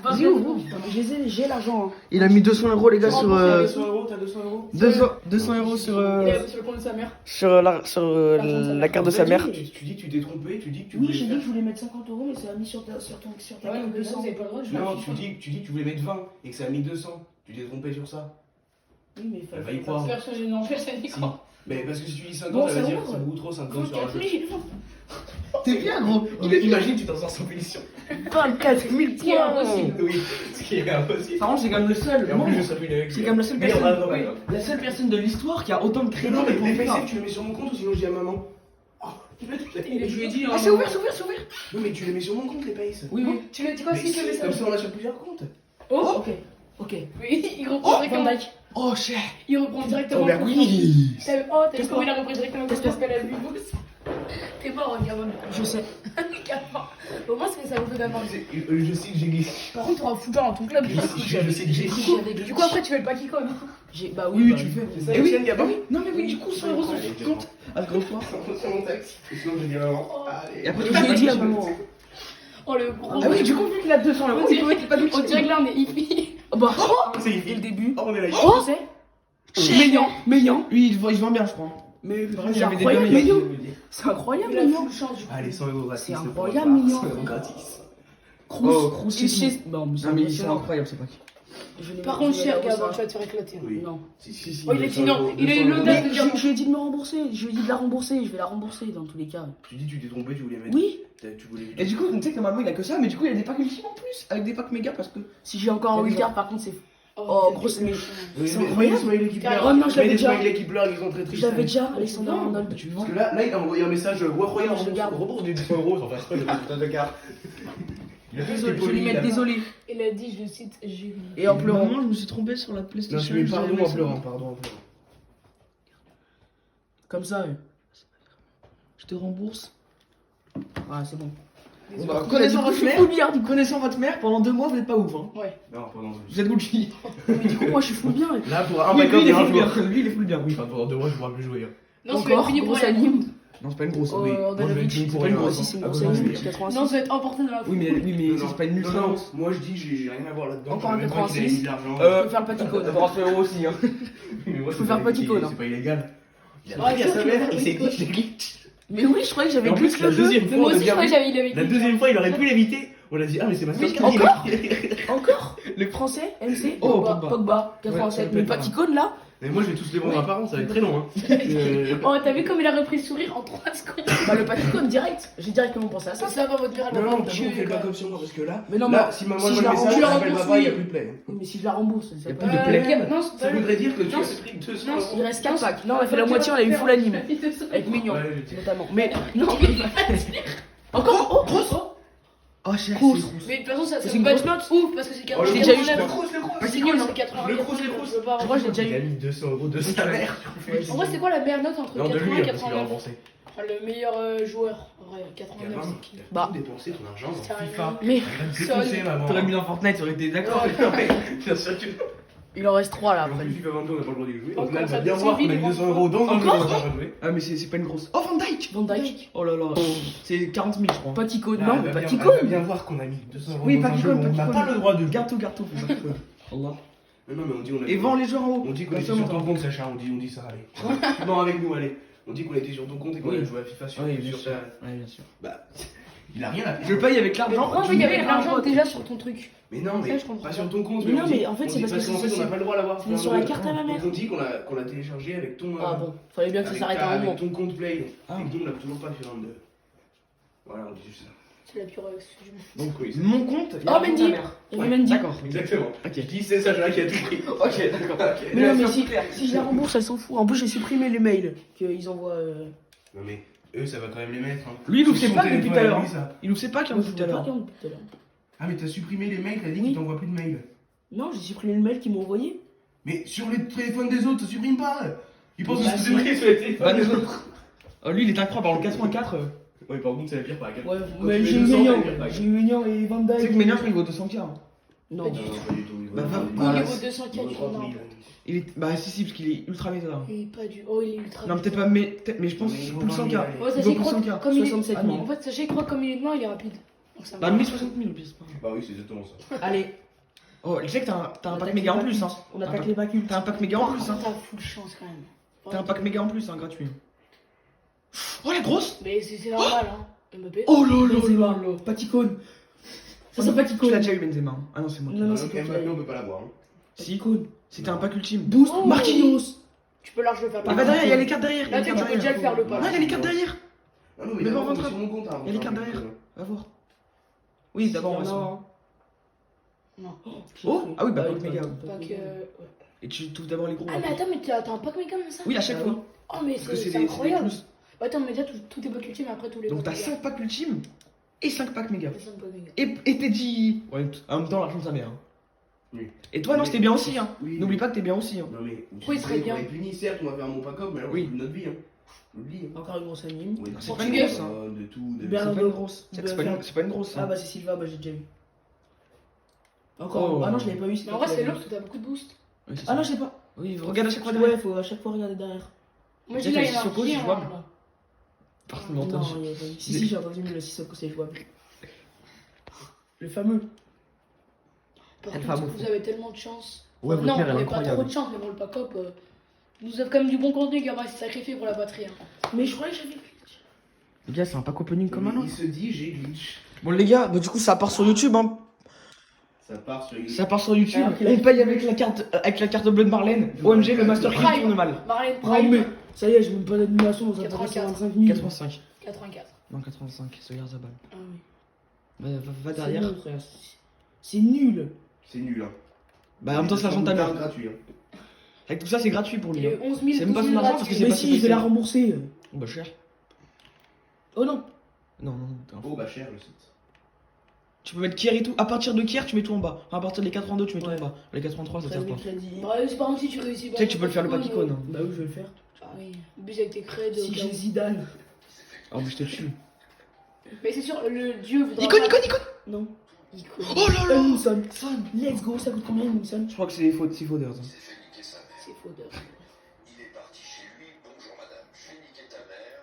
Vas-y, ouvre. J'ai l'argent. Il a mis 200 € les gars sur. 200 €, t'as 200 €. 200 € sur. Il est sur le compte de sa mère. Sur la carte de sa mère. Tu dis que tu t'es trompé, tu dis que tu Oui, voulais j'ai dit faire. que je voulais mettre 50 € mais ça a mis sur ta Ouais, carte donc 200, 200. vous avez pas le droit de jouer. Non, tu dis que tu voulais mettre 20 et que ça a mis 200. Tu t'es trompé sur ça. Oui, mais il Elle va fallait y croire. Personne n'y Si. croit. Mais parce que si tu dis 50, Bon, elle va ça dire va, que c'est ouais. beaucoup trop 50 Faut sur un jeu. calculer. T'es bien gros. Imagine, tu t'en sors sans punition. 24 000 Ce qui est impossible. Oui, ce qui est impossible. Par contre, c'est quand même le seul. Et en plus, je serais plus avec C'est comme la seule personne. La seule personne de l'histoire qui a autant de crédit Non, mais pour les faire. PC, tu les mets sur mon compte ou sinon je dis à maman. Oh, Et je lui ai dit. Ah, c'est ouvert, c'est ouvert, c'est ouvert. Oui, mais tu les mets sur mon compte, les pays. Oui, oui. Tu le dis quoi Mais si tu fais ça? comme ça, on a sur plusieurs comptes. Oh Ok, ok. Oui, il reprend Van directement. Dyke. Oh, cher. Il reprend directement. Oh, bah le oui. Oh, t'as vu comment il a repris directement parce qu'elle a vu. T'es mort, regarde. Je sais. Au moins, c'est ça vous fait d'abord. Je sais que j'ai glissé. Par contre, t'auras foutu dans ton club. Je sais que j'ai glissé. Du coup, après, tu fais le paquet comme. Bah Oui, oui, bah, tu le fais. C'est ça, Eh oui, Étienne Gabin. non, mais oui, du coup, 100 € sur le compte. À ce gros soir. Sur mon taxi. Et sinon, je dis à maman. Allez. Et après, Je l'ai dit à maman. Oh, le gros. Ah oui, du coup, vu qu'il a 200 €, il peut mettre pas On dirait que là, on est hippie. Bah, C'est dès le ici. début. Oh, on est là. Oh, c'est Mignon. Lui, il se vend bien, je crois. Mais J'avais c'est des incroyable, données. Mignon. C'est incroyable, Il a Mignon. full chance, du coup. Allez, 100 € gratis. C'est pour incroyable, le bar. mignon. 100 € gratis. Oh, Crous, Et c'est chez- Non, mais c'est Non, mais c'est impressionnant. incroyable, c'est pas qui. Je l'ai- Par je contre, l'ai cher, avoué, Gabin, ça. tu vas te faire éclater. Oui. Non. Si. Oh, il a dit non. 200 Il a eu 200 l'audace Mais de dire non. je lui ai dit de me rembourser. Je lui ai dit de la rembourser. Je vais la rembourser dans tous les cas. Tu dis, tu t'es trompé, tu voulais mettre. Oui. Tu voulais. Et du coup, tu sais que normalement, il a que ça, mais du coup, il y a des packs ultimes en plus. Avec des packs méga parce que. Si j'ai encore un Il y a des Wilder, par contre, c'est. Oh, Oh, grosse mais. Oui, C'est mais incroyable. des smileys qui pleurent. Oh non, je l'avais Mais des déjà. smileys qui pleurent, ils sont très tristes. Je l'avais déjà, Alexander Arnold. Tu Parce vends. que là, il a envoyé un message. Ouais, regarde, Je garde. rembourse des 200 €, sans faire exprès, il a fait un de carte. Il a fait Désolé, des je vais lui polis, mettre là. désolé. Il a dit, je cite, j'ai. Et en pleurant. Maman, je me suis trompé sur la Non, PlayStation. tu mets je pardon devais en mettre- pleurant, pardon en pleurant. Comme ça, Je te rembourse. Ah, c'est bon. Bon, bah, Connaissant votre mère, connaissant votre mère, pendant 2 mois, vous êtes pas ouf. Hein. Ouais. Non, pendant. Vous êtes Gucci. mais du coup, moi je suis full bien. Là, pour un Lui, backup, il il y est a un full bien. joueur. Lui, il est full bien, oui. Enfin, pendant 2 mois, je pourrais plus jouer. Non, ça va être Encore, fini pour grosse rien. anime. Non, c'est pas une grosse. Oui. Oh, Moi, je vais Danovic, être une pour c'est rien. pas aussi, c'est une Ah, grosse bon, anime. oui. 86. Non, ça va être emporté dans la Oui, mais Non, c'est pas une non, non, nuisance. moi je dis, j'ai rien à voir là-dedans. Encore un Je savais même pas qu'il avait 86. mis de l'argent. Je peux faire le petit code. 300 € aussi, hein. Mais moi, faut c'est faire pas- petit code, hein. C'est pas illégal. Il a Ouais, pris à je sa trouve mère, qu'il il faut s'est faire dit, je l'ai glitch. Mais oui, je croyais que Et j'avais en glitch plus, le la jeu. deuxième Mais fois, moi on a aussi, je bien croyais vu. que j'avais il La deuxième fois, il aurait pu l'éviter. On a dit, ah, mais c'est ma soeur. Encore Encore Le français, MC Oh, Pogba. Pogba. Pogba, 87. Ouais, Mais Pogba. pas icône là. Mais moi, je vais tous les vendre apparemment, ça va être très long. Hein. Oh, t'as vu comme il a repris le sourire en 3 secondes? Bah, le paticone direct. J'ai directement pensé à ça. Ça va, votre mère, elle Non, va non, pas me t'as vu, on fait tuer. pas comme sur moi parce que là, Mais non, là, mais si maman si voit je le la message, rembourse, elle appelle oui. papa, il n'y a plus de play. Mais si je la rembourse, ça Y a fait plus pas. de play. Non, Ça voudrait dire que tu Non, as pris 200 non, €. Il reste 4 packs. Là, on a fait la moitié, on a eu full anime. Avec Mignon, Ouais, je sais. notamment. Mais non, encore. Oh, grosse. Oh, cher. Grosse. Mais de toute façon, ça C'est ça une peut grosse être note. ouf parce que c'est Oh, 80. J'ai déjà eu, je le crois. cross, le cross. C'est nul, c'est 80. Le cross, le 80, cross. je peux pas Je crois que je l'ai déjà Il a eu. mis 200 € de sa mère. En vrai, c'est quoi la meilleure note entre Non, de 80 lui, et parce qu'il a 89? remboursé. Enfin, le meilleur joueur. En vrai, 89, Gamin, c'est qui? t'as Bah. tout dépensé ton argent dans Sérieux. FIFA. Mais T'as Son. dépensé, maman. T'aurais mis dans Fortnite, ça aurait été d'accord. Ouais, bien sûr que. il en reste 3 là En après. plus, FIFA 22, on n'a pas le droit d'y jouer. Oh, Donc là, elle comme va ça, bien sans voir qu'on a vie, mis les 200 € dans un jeu, on va pas jouer. Ah, mais c'est pas une grosse. Oh, Van Dyke. Van Dyke. Oh là là. C'est 40 000, je crois. Paticone. Là, Non, elle mais va bien- Paticone. Elle va bien voir qu'on a mis 200 € Oui, dans un pas jeu, Ticone, on pas n'a Ticone. pas le droit de. Gâteau, faut pas que- Allah. Non, mais on dit on a. Et vends les joueurs en haut. On dit qu'on Comme était ça, sur on ton entend. compte, Sacha, on dit ça, allez. Non, avec nous, allez. On dit qu'on était sur ton compte et qu'on Oui. a joué à FIFA sur Oui, bien sur sûr. ta. Ouais, bien sûr. Bah, il a rien à faire. Je paye avec Mais l'argent. pourquoi je il y mets avait de un l'argent pote. déjà sur ton truc? Mais non, Ça, mais je comprends pas pas. sur ton compte. Mais non, on dit- mais en fait, on c'est dit parce que qu'en fait, c'est- on n'a pas le droit à l'avoir. C'est sur la carte à ma mère. On dit qu'on l'a téléchargé avec ton. Ah bon, fallait bien que ça avec s'arrête ta- à un moment. avec ton compte Play. Ah. Et que nous, on l'a toujours pas sur un de. Voilà, on dit juste ça. C'est la pure excuse. Donc, oui. Mon compte. Oh, Mendy. Il y avait Mendy. D'accord. Exactement. Ok. Je dis, c'est Sacha qui a tout pris. Ok, d'accord. Mais non, mais si je la rembourse, elle s'en fout. En plus, j'ai supprimé les mails qu'ils envoient. Non, mais eux, ça va quand même les mettre. Hein. Lui, il ouvre Sur ses son packs depuis téléphone tout à à l'heure. lui, ça. Il ouvre ses packs Moi, je depuis vous tout à ai pas l'heure. regardé tout à l'heure. Ah, mais t'as supprimé les mails, t'as dit Oui. qu'il t'envoie plus de mails. Non, j'ai supprimé le mail qu'ils m'ont envoyé. Mais sur les téléphones des autres, ça supprime pas. Ils pensent Bah, que si. c'est vrai sur les Bah, téléphones des désolé. autres. Oh, lui, il est incroyable. Alors, le 4.4. Ouais, par contre, c'est la pire par laquelle. Ouais, Quand mais tu j'ai mets eu 200, Mignon. c'est la pire. J'ai eu Mignon et Van Tu sais Dyke. que Ménard, il vaut 200K. hein. Non, Non, pas du tout. Bah, va- Il voilà. vaut 200 Il vaut k 30 000. Il est. Bah, si, parce qu'il est ultra méta. Il est pas du. Oh, il est ultra. Non, peut-être pas, mais je pense Mais il vaut plus de 100K. 20 000. Ouais, Il sachez vaut croire plus de 100K. comme il est. 67 Ah, 000. non. En fait, sachez croire comme il est noir, il est rapide. Donc ça me Bah, va. 1060 000 au pire, c'est pas grave. Bah oui, c'est exactement ça. Allez, Oh, tu sais que t'as un on pack attaque méga les en plus, hein. bacs. On attaque les bacs. T'as un pack méga en Par plus, hein. contre, t'as full chance quand même. T'as un pack méga en plus, hein, gratuit. Oh, la grosse! Mais c'est normal, hein. Mbappé. Oh là là Benzema. là là! Paticone. Ça, c'est Tu Paticone. l'as déjà eu, Benzema. Hein. Ah non, c'est moi. Non, non, Donc, c'est toi qui Mbappé, l'as on eu. peut pas l'avoir. Hein. Si, Paticone. c'était un pack ultime. Boost. Oh. Marquinhos. Tu peux largement faire le Il va derrière, il y a les cartes derrière. Là, il y a tu les peux cartes déjà le derrière. faire le pas. Ah, il y a les cartes derrière. Ah non, Mais mais bon, d'abord, rentre. sur mon compte. Hein, Il y a les cartes derrière. Va voir. Oui, d'abord, on va se voir. Non. Oh, ah oui, bah, pack méga. Pas que. Ouais. Et tu trouves d'abord les gros. Ah, mais attends, mais t'as un pack méga comme ça? Oui, à chaque Ah fois. Oh, mais Parce que c'est des incroyable. plus. Attends, mais déjà, tout est pack ultime et après tous les Donc packs t'as méga. 5 packs ultimes et 5 packs méga. C'est cinq packs méga. Et t'es dit. Ouais, en même temps, l'argent de sa mère. Hein. Oui. Et toi, non, c'était bien aussi. Hein. Oui. N'oublie pas que t'es bien aussi. Hein. Non, mais. Oui, très bien. On est puni, certes, on va faire un bon pack-up, mais là, Oui. c'est notre vie. Hein. L'oublie. Hein. Encore une grosse anime. Oui, c'est de pas une tout, grosse, hein. De tout. De... Bernardo. C'est pas une grosse. Tu C'est peux pas, faire- c'est pas une grosse. Ah Hein. bah c'est Silva, bah j'ai déjà eu. Encore. Oh. Ah non, je l'avais pas eu. Mais en vrai, c'est long parce que t'as beaucoup de boost. Oui, c'est Ah ça. non, je sais pas. Oui, regarde à chaque fois Ouais, derrière. faut à chaque fois regarder derrière. Moi, je Déjà, dis là, il y t'as en a le Sissoko, un c'est qui est jouable. là. Parfaitement Non, entendu. il y a pas eu. Si, j'ai entendu, mais le Sissoko c'est jouable. Le fameux. Par Elle contre, va vous avez tellement de chance. Ouais, votre Non, mère, vous elle est avez pas trop incroyable. de chance, mais bon, le pack-up. Vous avez quand même du bon contenu qui va se sacrifier pour la patrie. Hein. Mais je croyais que j'avais. Les gars, c'est un pack opening comme un Il autre. se dit, j'ai glitch. Bon, les gars, bah, du coup, ça part sur YouTube. Hein. Ça part sur. Ça part sur YouTube. Alors qu'il On a- paye avec la carte bleue de Marlène. OMG, le Master Key Prime. tourne mal. Marlène Oh, Prime, mais ça y est, j'ai même pas d'animation dans un 84. 85 000. 85. 84. Non, 85. Soyez Zabal. Ah oui. Va C'est derrière. nul, frère. C'est nul. C'est nul. Hein. Bah, en même temps, c'est l'argent de ta mère. gratuit. Hein. Avec tout ça, c'est gratuit pour Il lui. y a Hein. eu 11 000. C'est même pas 12 son 000 argent parce que gratuits. c'est Mais pas si, je vais la rembourser. Oh, bah, cher. Oh non. Non, non, non. t'es un fou. Oh, bah cher le site. Tu peux mettre Kier et tout. À partir de Kier, tu mets tout en bas. Enfin, à partir des 82, tu mets tout Ouais. en bas. Les 83, ça 13 sert 000 pas. crédits. Bah, c'est par exemple si tu réussis pas. Tu sais que tu peux le faire le pack icône. Hein. Bah oui, je vais le faire. Ah oui. Buse avec tes creds. Si au cas j'ai où. Zidane. Oh, mais je te tue. Mais c'est sûr, le dieu voudra. Icône, pas- icône, icône. Non. Icône. Oh là là. Munson. Let's go, ça coûte combien Munson? Je crois que c'est faux, c'est faux d'ailleurs. ça. C'est faux de. Il est parti chez lui. Bonjour madame, j'ai niqué ta mère.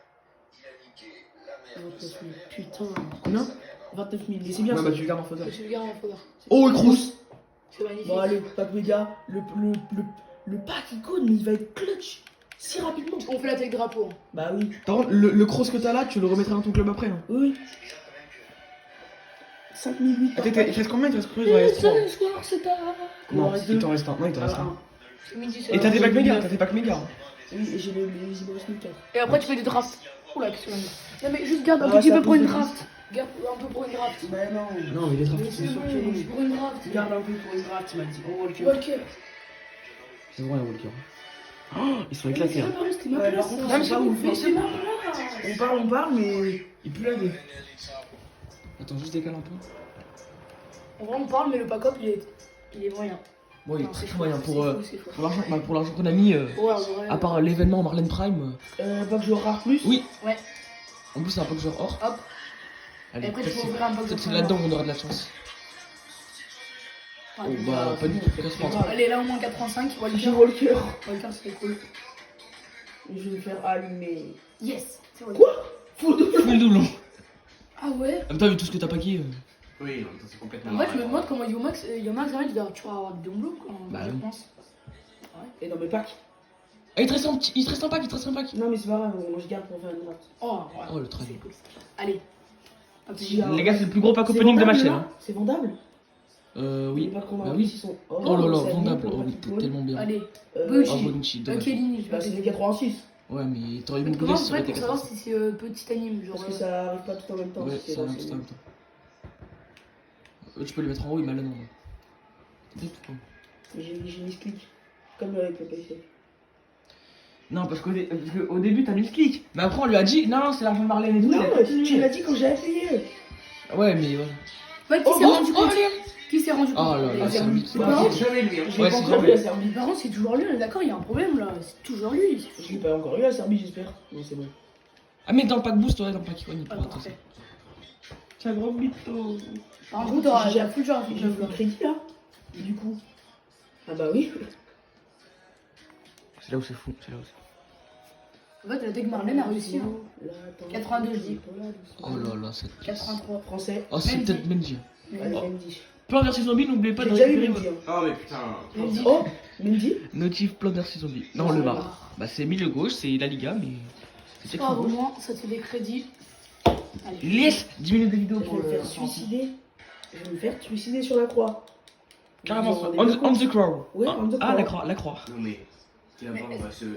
Il a niqué la mère de 29 sa 000. mère. Putain. Combien? 29 000. Mais c'est bien Ouais, ça. bah, tu le gardes en photo. Je le garde en photo. Oh, il crousse. C'est magnifique. Bon, allez, pack méga. Le pack icône, mais il va être clutch. Si rapidement. On fait la tech drapeau. Hein. Bah oui. Par contre, le cross que t'as là, tu le remettras dans ton club après. Hein. Oui. 5008. Attends, il te reste combien? Il te reste combien? Il te reste 3. Ce soir, c'est tard. Non, il t'en reste un. Non, il t'en reste Ah, un. C'est midi, Et t'as des packs méga, neuf. t'as des packs méga. Oui, et j'ai les Easy Boys 1004. Et après, tu fais des drafts. Oula, qu'est-ce que c'est? Non, mais juste garde un Ah, petit ça peu pour pousse une de draft. Garde un peu pour une draft. Bah non. Non, mais les drafts, Mais c'est c'est sûr. bon, juste pour une draft. Garde un peu pour une draft, il m'a dit. Oh, Walker. Walker. C'est vrai, Walker. Oh, ils sont éclatés. Hein. C'était ma Ouais, place. par contre, ça. c'est pas ouf, Mais hein. c'est ma place. On parle, mais. Il pue la gueule. Attends, juste décale un peu. En vrai, on parle, mais le pack-up, il est moyen. Bon, il est Non, très c'est très faux, moyen. c'est Pour faux, c'est faux. pour l'argent qu'on a mis, Ouais, en vrai. à part l'événement Marlène Prime. Pack joueur rare plus. Oui. Ouais. En plus, c'est un peu genre or. Hop. Allez, Et après, tu peut-être peux ouvrir un pack peut-être de c'est là-dedans qu'on aura de la chance. Ah, Oh, bah, pas du tout. Casse-moi. Allez, là, au moins 85. J'ai Walker. Walker. Walker, c'est cool. Je vais me faire allumer. Yes. C'est Walker. Quoi? Fou de. Fais le doublon. Ah ouais. En même temps, vu tout ce que t'as paqué. Oui, non, ça c'est complètement. En fait, je me demande comment Yomax, arrête de tu vas avoir du Domblo quand Bah je oui. pense. Et dans mes packs. Ah, il te reste un petit. Il te reste un pack, il te reste un pack. Non, mais c'est pas grave, moi je garde pour faire une draft. Oh, ouais. Oh, le train. C'est cool. Allez. Un petit J'ai un- Les gars, c'est le plus gros pack C'est opening de ma vendable, chaîne. là Hein. C'est vendable? Oui. Les packs qu'on a Bah en oui. plus, ils sont. Oh là là, c'est vendable. pour Oh le oui, pack t'es icône. tellement bien. Allez. Oh, Bonucci. Bonucci, dommage. Kelly, Bah, c'est des 86. Ouais, mais t'aurais eu Mais mon comment goût on ça aurait fait été pour savoir 80. si c'est petit anime genre Parce que ça arrive pas tout en même temps. Ouais, c'est ça là, arrive c'est- tout en même temps. Tu peux le mettre en haut, il m'a là non. C'est tout, quoi. J'ai mis clic. Comme avec le PC. Non, parce qu'au début, t'as mis le clic. Mais après, on lui a dit, non, c'est l'argent de Marlène et tout. Non, il a continué. tu l'as dit quand j'ai appuyé. Ouais, mais ouais. Ouais, qui Oh, s'est oh, rendu compte Qui s'est rendu compte Oh là là, C'est c'est lui. lui. Mais par contre, C'est jamais lui. Hein. Je l'ai Ouais, pas c'est encore jamais. eu à Serbie. par contre, c'est toujours lui, on est d'accord, il y a un problème là, c'est toujours lui. Je l'ai pas encore eu à Serbie, j'espère. Non, c'est bon. Ah, mais dans le pack boost, ouais, dans le pack iconique, il Ah, pourra parfait. C'est un gros mytho. Par contre, t'auras J'ai full genre J'ai fait le crédit là. Du coup. Ah bah oui. C'est là où c'est fou, c'est là où c'est fou. En fait, la tech Marlène a réussi. Hein. 82, je dis. Oh là là, c'est. 83. Français. Oh, c'est peut-être Mendy. Allez, Oh. Mendy. Plan versus zombie, n'oubliez pas J'ai de déjà eu récupérer Mendy. votre. Hein. Oh, mais putain. Mendy. Oh, Mendy. Notif plan versus zombie. Non, le VAR. Bah, c'est milieu gauche, c'est la Liga, mais. C'est Pas gauche. vraiment, ça te fait des crédits. Allez. Laisse 10 minutes de vidéo Je pour vais me le. faire suicider. Je vais me faire suicider sur la croix. Carrément, Vous vous on, rendez on compte the crow. Ouais, Ah, on the ah, crow. la croix, la croix. Non, mais. Là-bas, on va se faire.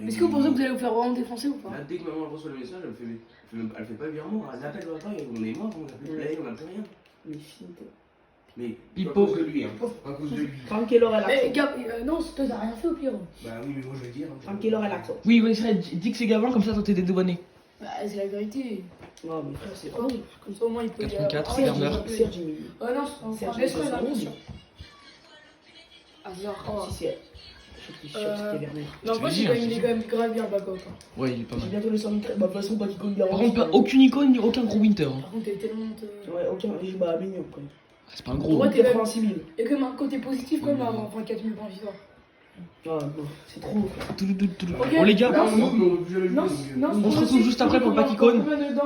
Est-ce que vous pensez que vous allez vous faire vraiment défoncer ou pas? Là, dès que maman reçoit le message, elle fait pas le virement. Elle appelle papa, on est mort, on a plus de play, on a plus rien. Mais finito. Mais Pipo. à cause de lui, hein. À cause de lui. Franck Elor à Eh, l'accent. Gab, non, toi t'as rien fait au pire. Bah oui, mais moi je veux dire. Franck Elor à l'accent. Oui, oui, c'est vrai, dis que c'est Gavin, comme ça, toi t'es dédouané. Bah, c'est la vérité. Non, mais frère, c'est Oh, comme ça au moins il peut. 84, Ah, Werner. Serge Emilio. Oh non, c'est Serge un laisse-moi Emilio, la c'est mission. Hazard. Oh. Si, c'est. Je suis sûr que c'était Werner. Non, moi Je te j'ai dis, quand hein, même, il est quand même grave bien le backup. Hein. Ouais, il est pas J'ai mal. bientôt les 100 000 crêpes. Bah, de toute façon, pas qu'il cogne bien. Par contre, pas aucune icône, ni aucun gros winter. Hein. Par contre, t'es tellement. Ouais, aucun. Je bats à Mignon, quand même. Ah, c'est pas un gros. Ouais, t'es 86 000. Il y a quand même un côté positif quand même à avoir 24 000 points victoire. Ah, non, c'est trop, frère. Tout. Ok. Bon, les gars, Non, non, non, je l'ai vu, Non, donc, non, on se retrouve juste après pour le pack icône. Combien dedans